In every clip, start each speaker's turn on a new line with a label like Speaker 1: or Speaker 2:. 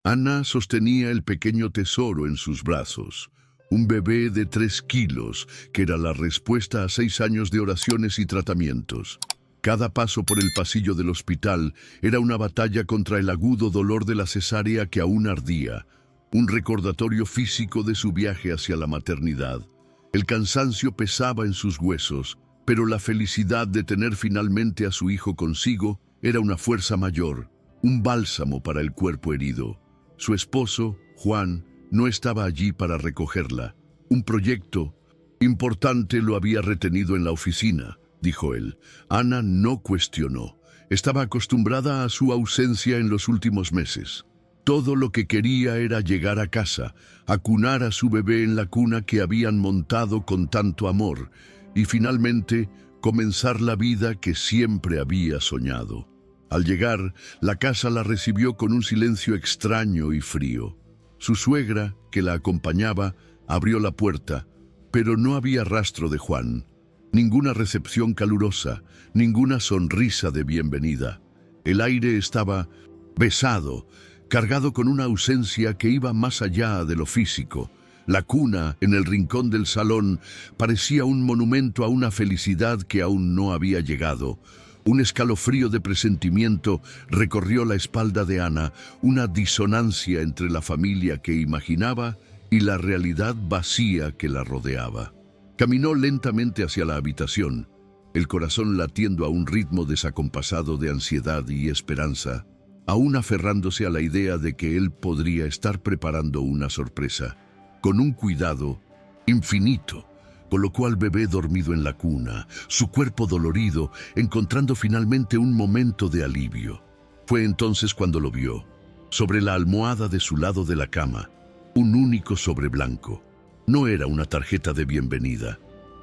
Speaker 1: Ana sostenía el pequeño tesoro en sus brazos, un bebé de 3 kilos, que era la respuesta a 6 años de oraciones y tratamientos. Cada paso por el pasillo del hospital era una batalla contra el agudo dolor de la cesárea que aún ardía, un recordatorio físico de su viaje hacia la maternidad. El cansancio pesaba en sus huesos, pero la felicidad de tener finalmente a su hijo consigo era una fuerza mayor, un bálsamo para el cuerpo herido. Su esposo, Juan, no estaba allí para recogerla. Un proyecto importante lo había retenido en la oficina, dijo él. Ana no cuestionó. Estaba acostumbrada a su ausencia en los últimos meses. Todo lo que quería era llegar a casa, acunar a su bebé en la cuna que habían montado con tanto amor y finalmente comenzar la vida que siempre había soñado. Al llegar, la casa la recibió con un silencio extraño y frío. Su suegra, que la acompañaba, abrió la puerta, pero no había rastro de Juan. Ninguna recepción calurosa, ninguna sonrisa de bienvenida. El aire estaba pesado, cargado con una ausencia que iba más allá de lo físico. La cuna, en el rincón del salón, parecía un monumento a una felicidad que aún no había llegado. Un escalofrío de presentimiento recorrió la espalda de Ana, una disonancia entre la familia que imaginaba y la realidad vacía que la rodeaba. Caminó lentamente hacia la habitación, el corazón latiendo a un ritmo desacompasado de ansiedad y esperanza, aún aferrándose a la idea de que él podría estar preparando una sorpresa. Con un cuidado infinito, colocó al bebé dormido en la cuna, su cuerpo dolorido, encontrando finalmente un momento de alivio. Fue entonces cuando lo vio, sobre la almohada de su lado de la cama, un único sobre blanco. No era una tarjeta de bienvenida.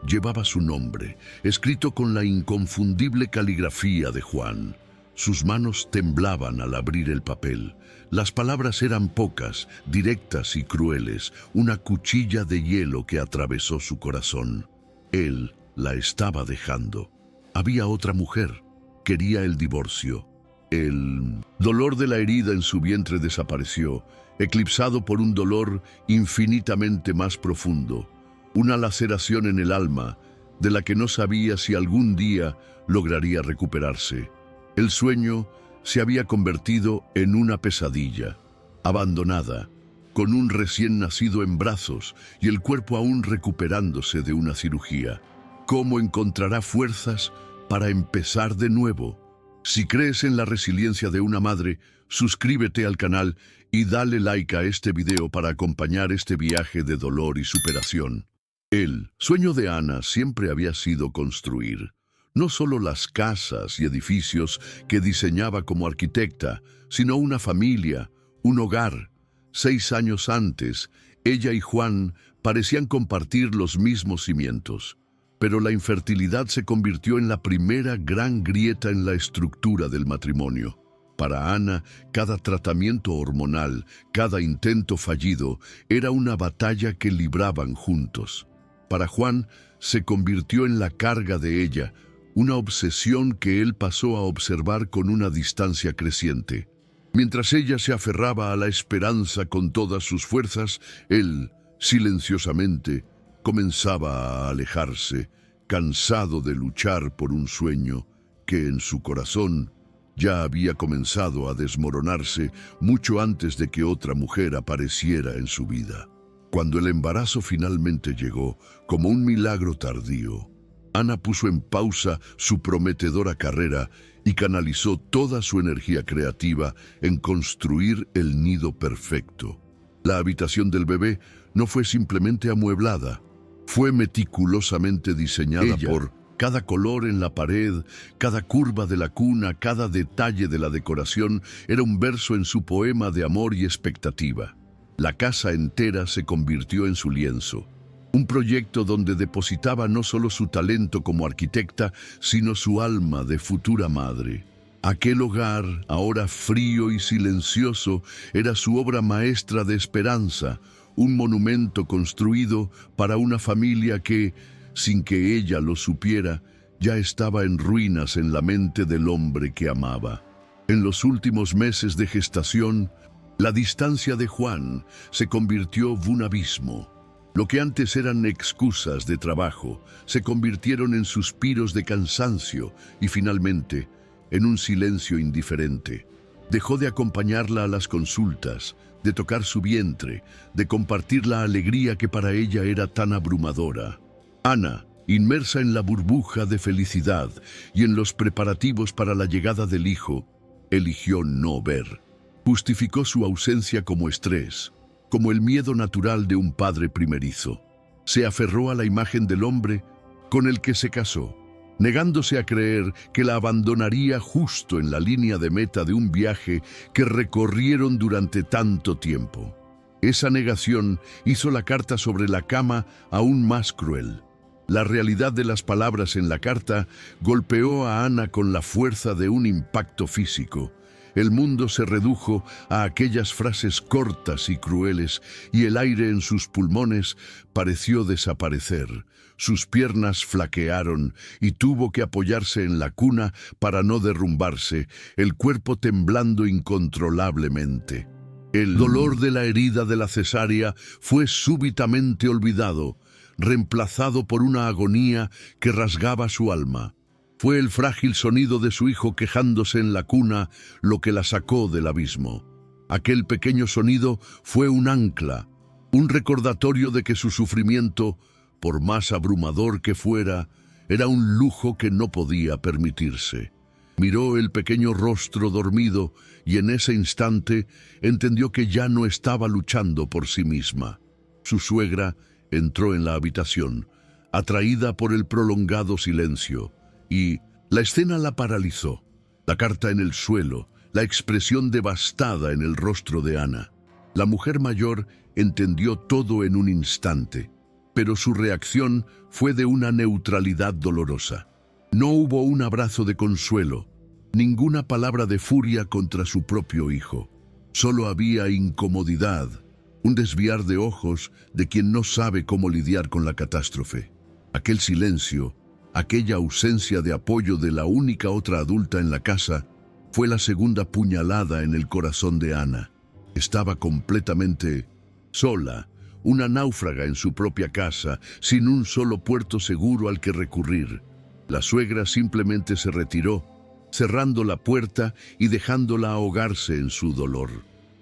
Speaker 1: Llevaba su nombre, escrito con la inconfundible caligrafía de Juan. Sus manos temblaban al abrir el papel. Las palabras eran pocas, directas y crueles, una cuchilla de hielo que atravesó su corazón. Él la estaba dejando. Había otra mujer. Quería el divorcio. El dolor de la herida en su vientre desapareció, eclipsado por un dolor infinitamente más profundo. Una laceración en el alma, de la que no sabía si algún día lograría recuperarse. El sueño se había convertido en una pesadilla, abandonada, con un recién nacido en brazos y el cuerpo aún recuperándose de una cirugía. ¿Cómo encontrará fuerzas para empezar de nuevo? Si crees en la resiliencia de una madre, suscríbete al canal y dale like a este video para acompañar este viaje de dolor y superación. El sueño de Ana siempre había sido construir. No solo las casas y edificios que diseñaba como arquitecta, sino una familia, un hogar. 6 años antes, ella y Juan parecían compartir los mismos cimientos, pero la infertilidad se convirtió en la primera gran grieta en la estructura del matrimonio. Para Ana, cada tratamiento hormonal, cada intento fallido, era una batalla que libraban juntos. Para Juan, se convirtió en la carga de ella, una obsesión que él pasó a observar con una distancia creciente. Mientras ella se aferraba a la esperanza con todas sus fuerzas, él, silenciosamente, comenzaba a alejarse, cansado de luchar por un sueño que en su corazón ya había comenzado a desmoronarse mucho antes de que otra mujer apareciera en su vida. Cuando el embarazo finalmente llegó, como un milagro tardío, Ana puso en pausa su prometedora carrera y canalizó toda su energía creativa en construir el nido perfecto. La habitación del bebé no fue simplemente amueblada, fue meticulosamente diseñada por cada color en la pared, cada curva de la cuna, cada detalle de la decoración era un verso en su poema de amor y expectativa. La casa entera se convirtió en su lienzo. Un proyecto donde depositaba no solo su talento como arquitecta, sino su alma de futura madre. Aquel hogar, ahora frío y silencioso, era su obra maestra de esperanza, un monumento construido para una familia que, sin que ella lo supiera, ya estaba en ruinas en la mente del hombre que amaba. En los últimos meses de gestación, La distancia de Juan se convirtió en un abismo. Lo que antes eran excusas de trabajo se convirtieron en suspiros de cansancio y finalmente en un silencio indiferente. Dejó de acompañarla a las consultas, de tocar su vientre, de compartir la alegría que para ella era tan abrumadora. Ana, inmersa en la burbuja de felicidad y en los preparativos para la llegada del hijo, eligió no ver. Justificó su ausencia como estrés, como el miedo natural de un padre primerizo. Se aferró a la imagen del hombre con el que se casó, negándose a creer que la abandonaría justo en la línea de meta de un viaje que recorrieron durante tanto tiempo. Esa negación hizo la carta sobre la cama aún más cruel. La realidad de las palabras en la carta golpeó a Ana con la fuerza de un impacto físico. El mundo se redujo a aquellas frases cortas y crueles, y el aire en sus pulmones pareció desaparecer. Sus piernas flaquearon y tuvo que apoyarse en la cuna para no derrumbarse, el cuerpo temblando incontrolablemente. El dolor de la herida de la cesárea fue súbitamente olvidado, reemplazado por una agonía que rasgaba su alma. Fue el frágil sonido de su hijo quejándose en la cuna lo que la sacó del abismo. Aquel pequeño sonido fue un ancla, un recordatorio de que su sufrimiento, por más abrumador que fuera, era un lujo que no podía permitirse. Miró el pequeño rostro dormido y en ese instante entendió que ya no estaba luchando por sí misma. Su suegra entró en la habitación, atraída por el prolongado silencio, y la escena la paralizó. La carta en el suelo, la expresión devastada en el rostro de Ana. La mujer mayor entendió todo en un instante, pero su reacción fue de una neutralidad dolorosa. No hubo un abrazo de consuelo, ninguna palabra de furia contra su propio hijo. Solo había incomodidad, un desviar de ojos de quien no sabe cómo lidiar con la catástrofe. Aquel silencio, aquella ausencia de apoyo de la única otra adulta en la casa, fue la segunda puñalada en el corazón de Ana. Estaba completamente sola, una náufraga en su propia casa, sin un solo puerto seguro al que recurrir. La suegra simplemente se retiró, cerrando la puerta y dejándola ahogarse en su dolor.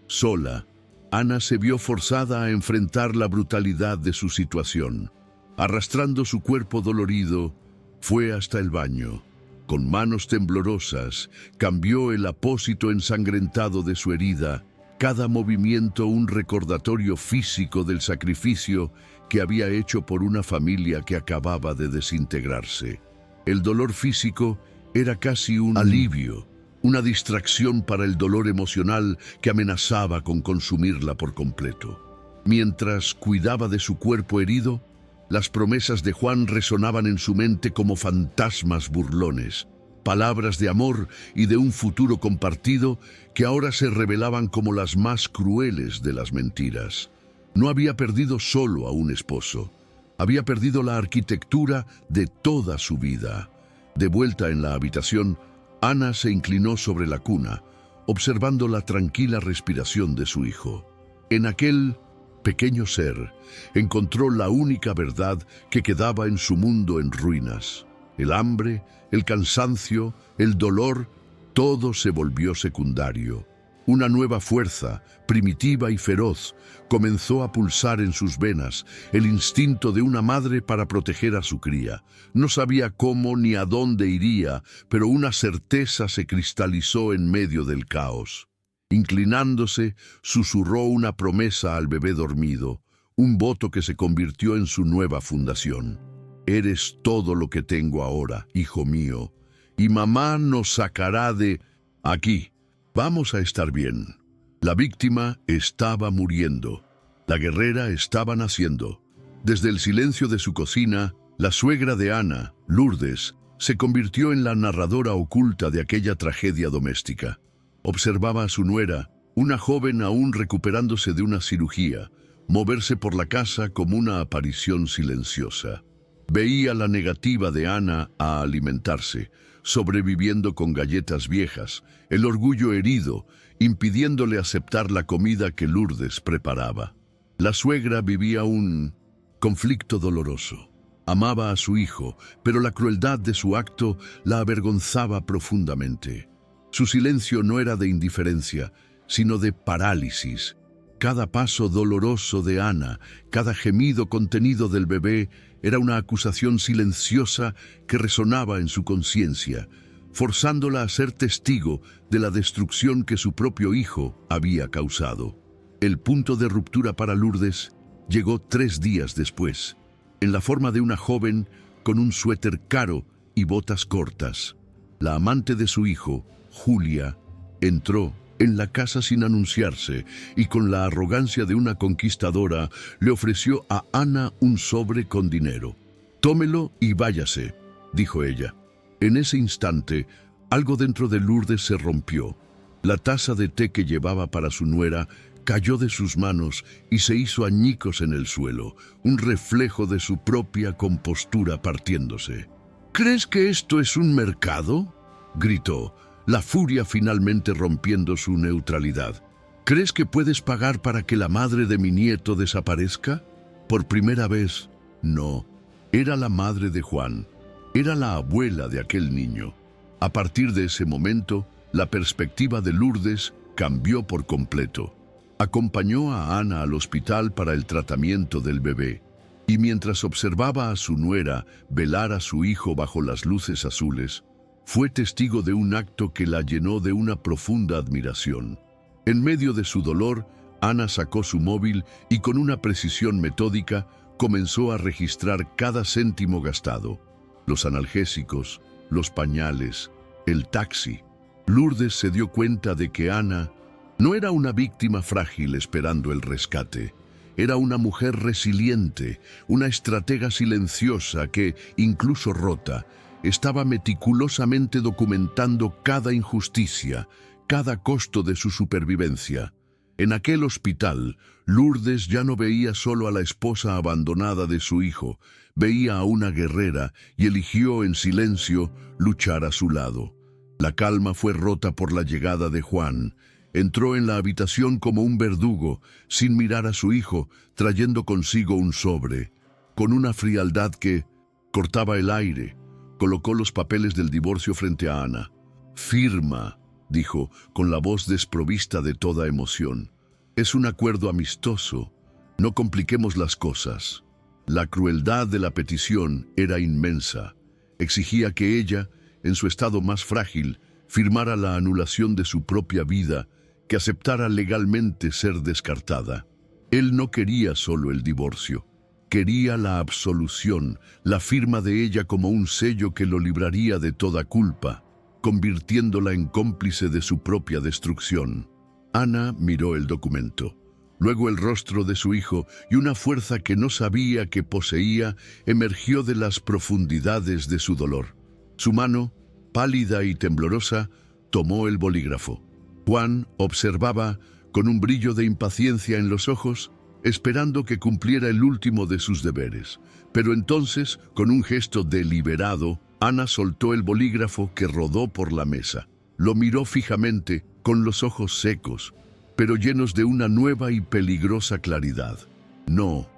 Speaker 1: Sola, Ana se vio forzada a enfrentar la brutalidad de su situación. Arrastrando su cuerpo dolorido, fue hasta el baño. Con manos temblorosas, cambió el apósito ensangrentado de su herida, cada movimiento un recordatorio físico del sacrificio que había hecho por una familia que acababa de desintegrarse. El dolor físico era casi un alivio, una distracción para el dolor emocional que amenazaba con consumirla por completo. Mientras cuidaba de su cuerpo herido, las promesas de Juan resonaban en su mente como fantasmas burlones, palabras de amor y de un futuro compartido que ahora se revelaban como las más crueles de las mentiras. No había perdido solo a un esposo, había perdido la arquitectura de toda su vida. De vuelta en la habitación, Ana se inclinó sobre la cuna, observando la tranquila respiración de su hijo. En aquel pequeño ser, encontró la única verdad que quedaba en su mundo en ruinas. El hambre, el cansancio, el dolor, todo se volvió secundario. Una nueva fuerza, primitiva y feroz, comenzó a pulsar en sus venas, el instinto de una madre para proteger a su cría. No sabía cómo ni a dónde iría, pero una certeza se cristalizó en medio del caos. Inclinándose, susurró una promesa al bebé dormido, un voto que se convirtió en su nueva fundación. Eres todo lo que tengo ahora, hijo mío, y mamá nos sacará de aquí. Vamos a estar bien. La víctima estaba muriendo. La guerrera estaba naciendo. Desde el silencio de su cocina, la suegra de Ana, Lourdes, se convirtió en la narradora oculta de aquella tragedia doméstica. Observaba a su nuera, una joven aún recuperándose de una cirugía, moverse por la casa como una aparición silenciosa. Veía la negativa de Ana a alimentarse, sobreviviendo con galletas viejas, el orgullo herido, impidiéndole aceptar la comida que Lourdes preparaba. La suegra vivía un conflicto doloroso. Amaba a su hijo, pero la crueldad de su acto la avergonzaba profundamente. Su silencio no era de indiferencia, sino de parálisis. Cada paso doloroso de Ana, cada gemido contenido del bebé, era una acusación silenciosa que resonaba en su conciencia, forzándola a ser testigo de la destrucción que su propio hijo había causado. El punto de ruptura para Lourdes llegó 3 días después, en la forma de una joven con un suéter caro y botas cortas. La amante de su hijo, Julia, entró en la casa sin anunciarse y con la arrogancia de una conquistadora le ofreció a Ana un sobre con dinero. «Tómelo y váyase», dijo ella. En ese instante, algo dentro de Lourdes se rompió. La taza de té que llevaba para su nuera cayó de sus manos y se hizo añicos en el suelo, un reflejo de su propia compostura partiéndose. «¿Crees que esto es un mercado?», gritó, la furia finalmente rompiendo su neutralidad. «¿Crees que puedes pagar para que la madre de mi nieto desaparezca?». Por primera vez, no. Era la madre de Juan. Era la abuela de aquel niño. A partir de ese momento, la perspectiva de Lourdes cambió por completo. Acompañó a Ana al hospital para el tratamiento del bebé, y mientras observaba a su nuera velar a su hijo bajo las luces azules, fue testigo de un acto que la llenó de una profunda admiración. En medio de su dolor, Ana sacó su móvil y con una precisión metódica comenzó a registrar cada céntimo gastado. Los analgésicos, los pañales, el taxi. Lourdes se dio cuenta de que Ana no era una víctima frágil esperando el rescate. Era una mujer resiliente, una estratega silenciosa que, incluso rota, estaba meticulosamente documentando cada injusticia, cada costo de su supervivencia. En aquel hospital, Lourdes ya no veía solo a la esposa abandonada de su hijo, veía a una guerrera y eligió en silencio luchar a su lado. La calma fue rota por la llegada de Juan. Entró en la habitación como un verdugo, sin mirar a su hijo, trayendo consigo un sobre. Con una frialdad que cortaba el aire, colocó los papeles del divorcio frente a Ana. «Firma», dijo, con la voz desprovista de toda emoción. «Es un acuerdo amistoso. No compliquemos las cosas». La crueldad de la petición era inmensa. Exigía que ella, en su estado más frágil, firmara la anulación de su propia vida, que aceptara legalmente ser descartada. Él no quería solo el divorcio. Quería la absolución, la firma de ella como un sello que lo libraría de toda culpa, convirtiéndola en cómplice de su propia destrucción. Ana miró el documento, luego el rostro de su hijo, y una fuerza que no sabía que poseía emergió de las profundidades de su dolor. Su mano, pálida y temblorosa, tomó el bolígrafo. Juan observaba, con un brillo de impaciencia en los ojos, esperando que cumpliera el último de sus deberes. Pero entonces, con un gesto deliberado, Ana soltó el bolígrafo que rodó por la mesa. Lo miró fijamente, con los ojos secos, pero llenos de una nueva y peligrosa claridad. «No»,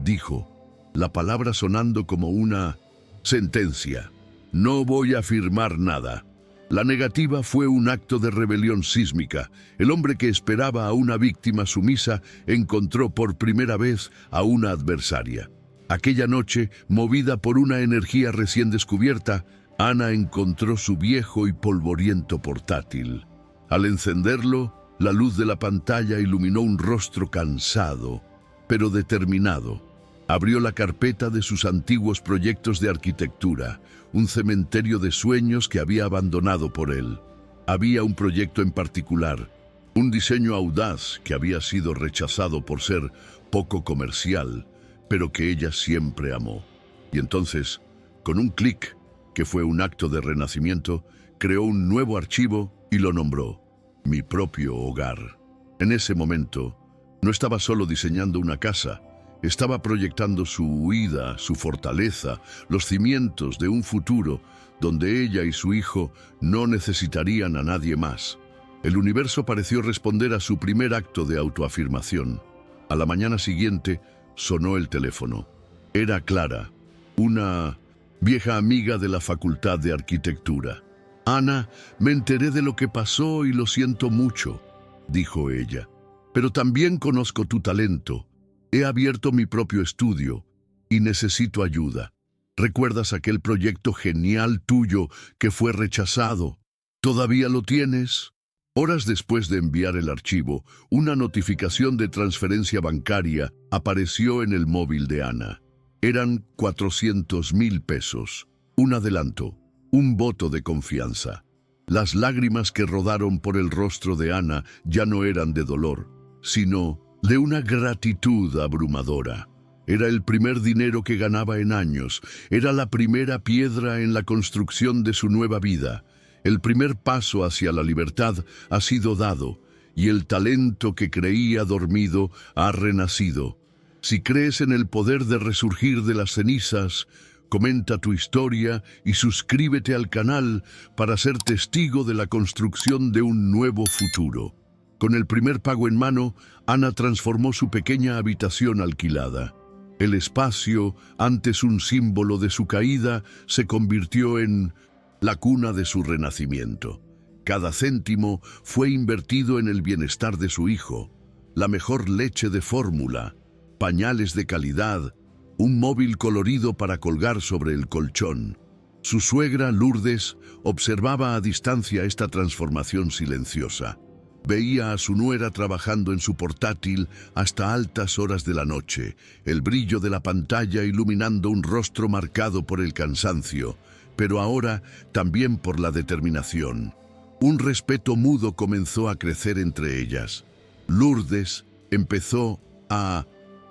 Speaker 1: dijo, la palabra sonando como una sentencia. «No voy a firmar nada». La negativa fue un acto de rebelión sísmica. El hombre que esperaba a una víctima sumisa encontró por primera vez a una adversaria. Aquella noche, movida por una energía recién descubierta, Ana encontró su viejo y polvoriento portátil. Al encenderlo, la luz de la pantalla iluminó un rostro cansado, pero determinado. Abrió la carpeta de sus antiguos proyectos de arquitectura, un cementerio de sueños que había abandonado por él. Había un proyecto en particular, un diseño audaz que había sido rechazado por ser poco comercial, pero que ella siempre amó. Y entonces, con un clic, que fue un acto de renacimiento, creó un nuevo archivo y lo nombró Mi propio hogar. En ese momento, no estaba solo diseñando una casa, Estaba proyectando su huida, su fortaleza, los cimientos de un futuro donde ella y su hijo no necesitarían a nadie más. El universo pareció responder a su primer acto de autoafirmación. A la mañana siguiente sonó el teléfono. Era Clara, una vieja amiga de la Facultad de Arquitectura. «Ana, me enteré de lo que pasó y lo siento mucho», dijo ella. «Pero también conozco tu talento. He abierto mi propio estudio y necesito ayuda. ¿Recuerdas aquel proyecto genial tuyo que fue rechazado? ¿Todavía lo tienes?» Horas después de enviar el archivo, una notificación de transferencia bancaria apareció en el móvil de Ana. Eran 400,000 pesos. Un adelanto, un voto de confianza. Las lágrimas que rodaron por el rostro de Ana ya no eran de dolor, sino de una gratitud abrumadora. Era el primer dinero que ganaba en años, era la primera piedra en la construcción de su nueva vida. El primer paso hacia la libertad ha sido dado, y el talento que creía dormido ha renacido. Si crees en el poder de resurgir de las cenizas, comenta tu historia y suscríbete al canal para ser testigo de la construcción de un nuevo futuro. Con el primer pago en mano, Ana transformó su pequeña habitación alquilada. El espacio, antes un símbolo de su caída, se convirtió en la cuna de su renacimiento. Cada céntimo fue invertido en el bienestar de su hijo. La mejor leche de fórmula, pañales de calidad, un móvil colorido para colgar sobre el colchón. Su suegra, Lourdes, observaba a distancia esta transformación silenciosa. Veía a su nuera trabajando en su portátil hasta altas horas de la noche, el brillo de la pantalla iluminando un rostro marcado por el cansancio, pero ahora también por la determinación. Un respeto mudo comenzó a crecer entre ellas. Lourdes empezó a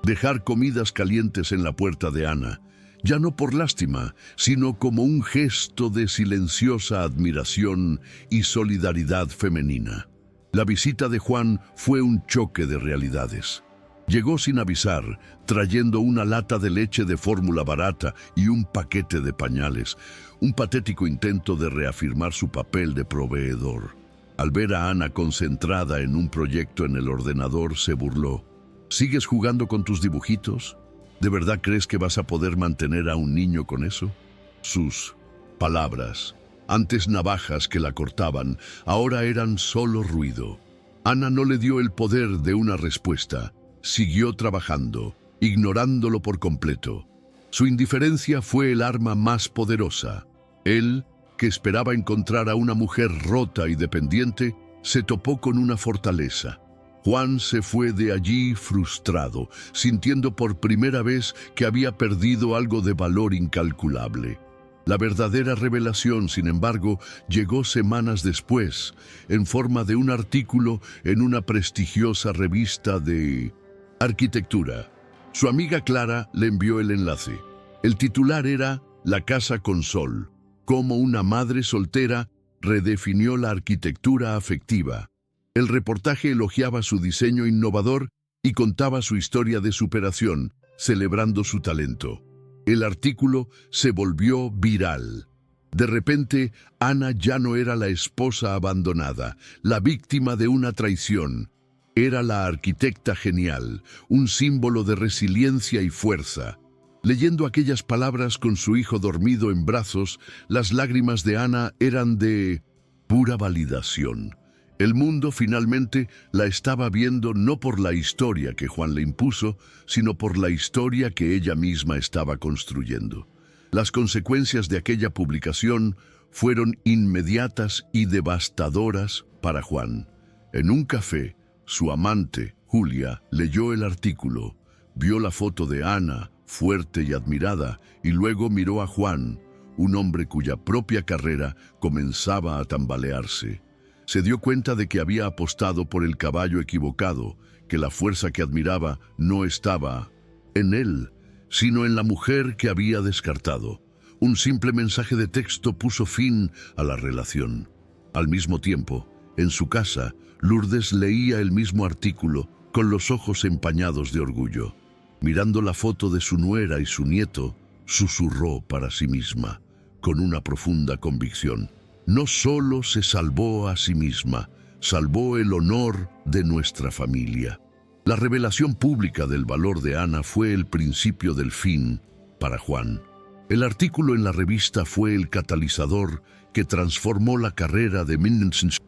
Speaker 1: dejar comidas calientes en la puerta de Ana, ya no por lástima, sino como un gesto de silenciosa admiración y solidaridad femenina. La visita de Juan fue un choque de realidades. Llegó sin avisar, trayendo una lata de leche de fórmula barata y un paquete de pañales, un patético intento de reafirmar su papel de proveedor. Al ver a Ana concentrada en un proyecto en el ordenador, se burló. ¿Sigues jugando con tus dibujitos? ¿De verdad crees que vas a poder mantener a un niño con eso? Sus palabras, antes navajas que la cortaban, ahora eran solo ruido. Ana no le dio el poder de una respuesta. Siguió trabajando, ignorándolo por completo. Su indiferencia fue el arma más poderosa. Él, que esperaba encontrar a una mujer rota y dependiente, se topó con una fortaleza. Juan se fue de allí frustrado, sintiendo por primera vez que había perdido algo de valor incalculable. La verdadera revelación, sin embargo, llegó semanas después, en forma de un artículo en una prestigiosa revista de arquitectura. Su amiga Clara le envió el enlace. El titular era «La casa con sol», cómo una madre soltera redefinió la arquitectura afectiva. El reportaje elogiaba su diseño innovador y contaba su historia de superación, celebrando su talento. El artículo se volvió viral. De repente, Ana ya no era la esposa abandonada, la víctima de una traición. Era la arquitecta genial, un símbolo de resiliencia y fuerza. Leyendo aquellas palabras con su hijo dormido en brazos, las lágrimas de Ana eran de pura validación. El mundo finalmente la estaba viendo no por la historia que Juan le impuso, sino por la historia que ella misma estaba construyendo. Las consecuencias de aquella publicación fueron inmediatas y devastadoras para Juan. En un café, su amante, Julia, leyó el artículo, vio la foto de Ana, fuerte y admirada, y luego miró a Juan, un hombre cuya propia carrera comenzaba a tambalearse. Se dio cuenta de que había apostado por el caballo equivocado, que la fuerza que admiraba no estaba en él, sino en la mujer que había descartado. Un simple mensaje de texto puso fin a la relación. Al mismo tiempo, en su casa, Lourdes leía el mismo artículo con los ojos empañados de orgullo. Mirando la foto de su nuera y su nieto, susurró para sí misma, con una profunda convicción: no solo se salvó a sí misma, salvó el honor de nuestra familia. La revelación pública del valor de Ana fue el principio del fin para Juan. El artículo en la revista fue el catalizador que transformó la carrera de Mindensens.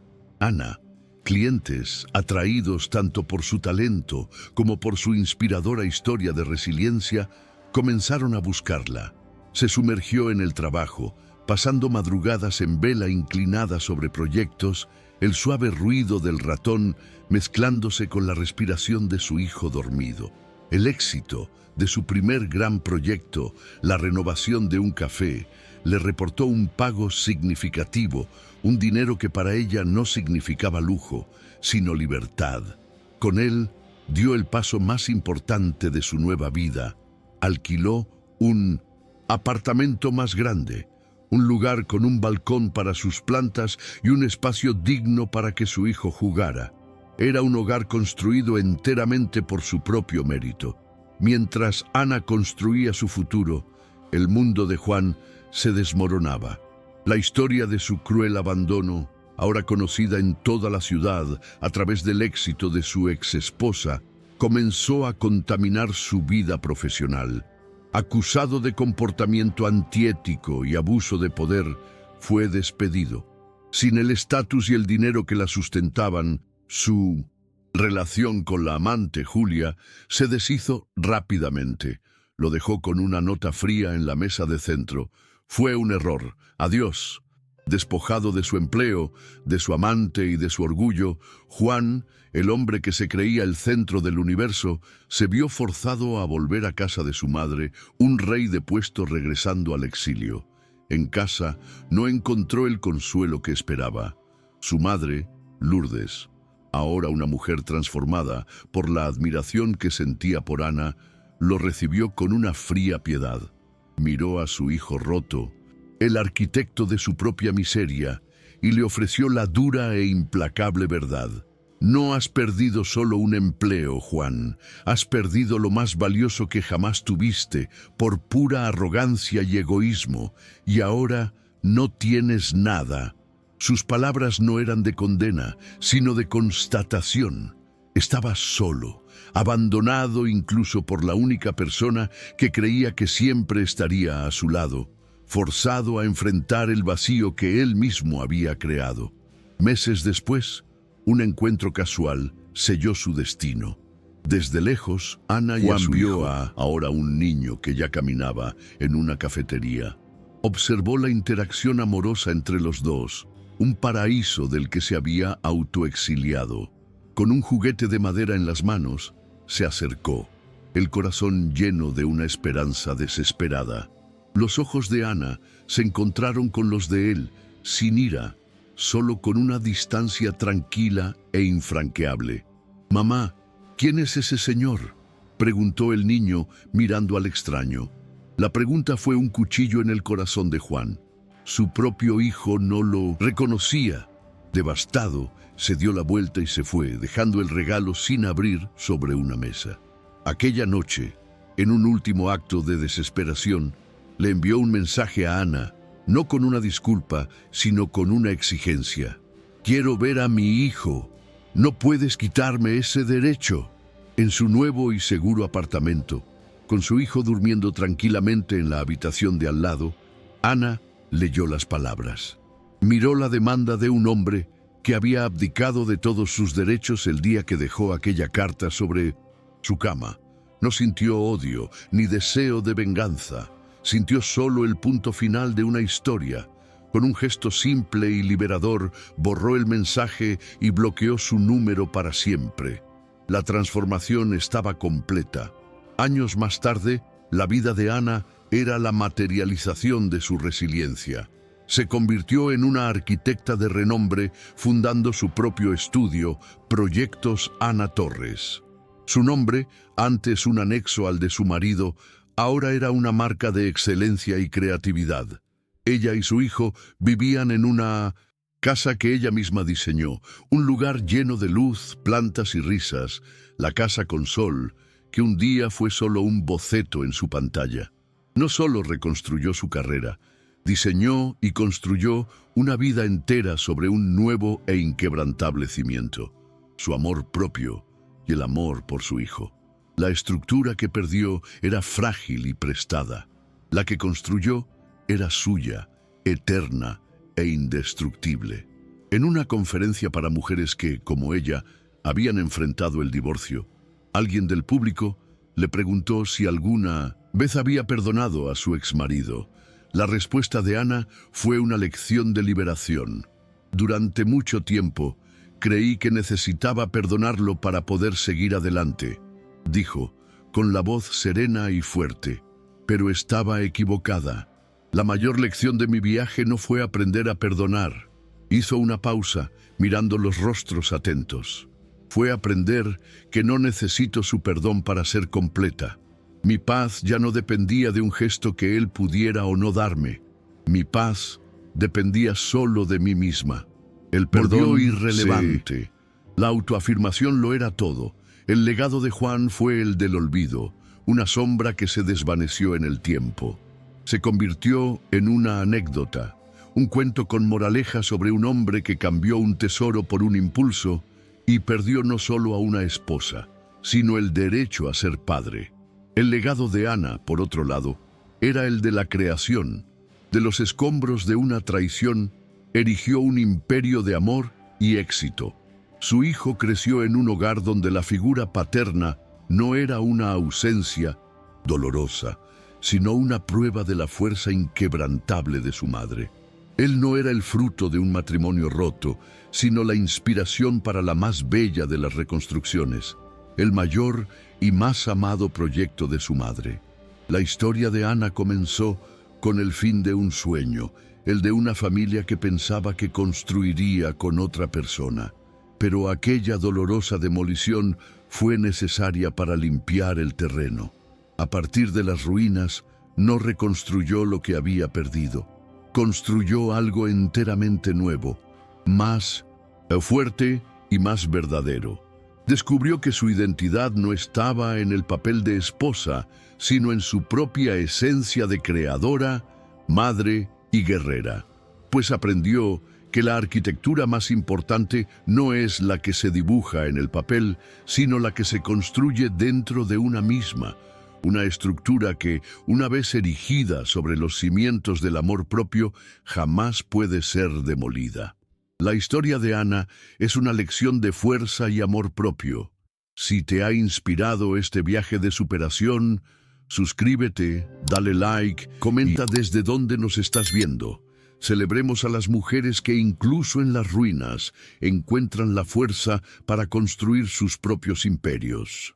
Speaker 1: Ana, clientes atraídos tanto por su talento como por su inspiradora historia de resiliencia, comenzaron a buscarla. Se sumergió en el trabajo, pasando madrugadas en vela inclinada sobre proyectos, el suave ruido del ratón mezclándose con la respiración de su hijo dormido. El éxito de su primer gran proyecto, la renovación de un café, le reportó un pago significativo, un dinero que para ella no significaba lujo, sino libertad. Con él dio el paso más importante de su nueva vida. Alquiló un apartamento más grande, un lugar con un balcón para sus plantas y un espacio digno para que su hijo jugara. Era un hogar construido enteramente por su propio mérito. Mientras Ana construía su futuro, el mundo de Juan se desmoronaba. La historia de su cruel abandono, ahora conocida en toda la ciudad a través del éxito de su exesposa, comenzó a contaminar su vida profesional. Acusado de comportamiento antiético y abuso de poder, fue despedido. Sin el estatus y el dinero que la sustentaban, su relación con la amante Julia se deshizo rápidamente. Lo dejó con una nota fría en la mesa de centro. Fue un error. Adiós. Despojado de su empleo, de su amante y de su orgullo, Juan, el hombre que se creía el centro del universo, se vio forzado a volver a casa de su madre, un rey depuesto regresando al exilio. En casa no encontró el consuelo que esperaba. Su madre, Lourdes, ahora una mujer transformada por la admiración que sentía por Ana, lo recibió con una fría piedad. Miró a su hijo roto, el arquitecto de su propia miseria, y le ofreció la dura e implacable verdad. No has perdido solo un empleo, Juan. Has perdido lo más valioso que jamás tuviste por pura arrogancia y egoísmo, y ahora no tienes nada. Sus palabras no eran de condena, sino de constatación. Estaba solo, abandonado incluso por la única persona que creía que siempre estaría a su lado, forzado a enfrentar el vacío que él mismo había creado. Meses después, un encuentro casual selló su destino. Desde lejos, Ana vio a ahora un niño que ya caminaba en una cafetería. Observó la interacción amorosa entre los dos, un paraíso del que se había autoexiliado. Con un juguete de madera en las manos, se acercó, el corazón lleno de una esperanza desesperada. Los ojos de Ana se encontraron con los de él, sin ira, solo con una distancia tranquila e infranqueable. «Mamá, ¿quién es ese señor?», preguntó el niño mirando al extraño. La pregunta fue un cuchillo en el corazón de Juan. Su propio hijo no lo reconocía. Devastado, se dio la vuelta y se fue, dejando el regalo sin abrir sobre una mesa. Aquella noche, en un último acto de desesperación, le envió un mensaje a Ana, no con una disculpa, sino con una exigencia. «Quiero ver a mi hijo. No puedes quitarme ese derecho». En su nuevo y seguro apartamento, con su hijo durmiendo tranquilamente en la habitación de al lado, Ana leyó las palabras. Miró la demanda de un hombre que había abdicado de todos sus derechos el día que dejó aquella carta sobre su cama. No sintió odio ni deseo de venganza. Sintió solo el punto final de una historia. Con un gesto simple y liberador, borró el mensaje y bloqueó su número para siempre. La transformación estaba completa. Años más tarde, la vida de Ana era la materialización de su resiliencia. Se convirtió en una arquitecta de renombre, fundando su propio estudio, Proyectos Ana Torres. Su nombre, antes un anexo al de su marido, ahora era una marca de excelencia y creatividad. Ella y su hijo vivían en una casa que ella misma diseñó, un lugar lleno de luz, plantas y risas, la casa con sol, que un día fue solo un boceto en su pantalla. No solo reconstruyó su carrera, diseñó y construyó una vida entera sobre un nuevo e inquebrantable cimiento: su amor propio y el amor por su hijo. La estructura que perdió era frágil y prestada. La que construyó era suya, eterna e indestructible. En una conferencia para mujeres que, como ella, habían enfrentado el divorcio, alguien del público le preguntó si alguna vez había perdonado a su exmarido. La respuesta de Ana fue una lección de liberación. Durante mucho tiempo, creí que necesitaba perdonarlo para poder seguir adelante, dijo, con la voz serena y fuerte. Pero estaba equivocada. La mayor lección de mi viaje no fue aprender a perdonar. Hizo una pausa, mirando los rostros atentos. Fue aprender que no necesito su perdón para ser completa. Mi paz ya no dependía de un gesto que él pudiera o no darme. Mi paz dependía solo de mí misma. El perdón irrelevante. La autoafirmación lo era todo. El legado de Juan fue el del olvido, una sombra que se desvaneció en el tiempo. Se convirtió en una anécdota, un cuento con moraleja sobre un hombre que cambió un tesoro por un impulso y perdió no solo a una esposa, sino el derecho a ser padre. El legado de Ana, por otro lado, era el de la creación. De los escombros de una traición, erigió un imperio de amor y éxito. Su hijo creció en un hogar donde la figura paterna no era una ausencia dolorosa, sino una prueba de la fuerza inquebrantable de su madre. Él no era el fruto de un matrimonio roto, sino la inspiración para la más bella de las reconstrucciones, el mayor y más amado proyecto de su madre. La historia de Ana comenzó con el fin de un sueño, el de una familia que pensaba que construiría con otra persona. Pero aquella dolorosa demolición fue necesaria para limpiar el terreno. A partir de las ruinas, no reconstruyó lo que había perdido. Construyó algo enteramente nuevo, más fuerte y más verdadero. Descubrió que su identidad no estaba en el papel de esposa, sino en su propia esencia de creadora, madre y guerrera. Pues aprendió que la arquitectura más importante no es la que se dibuja en el papel, sino la que se construye dentro de una misma. Una estructura que, una vez erigida sobre los cimientos del amor propio, jamás puede ser demolida. La historia de Ana es una lección de fuerza y amor propio. Si te ha inspirado este viaje de superación, suscríbete, dale like, comenta desde dónde nos estás viendo. Celebremos a las mujeres que incluso en las ruinas encuentran la fuerza para construir sus propios imperios.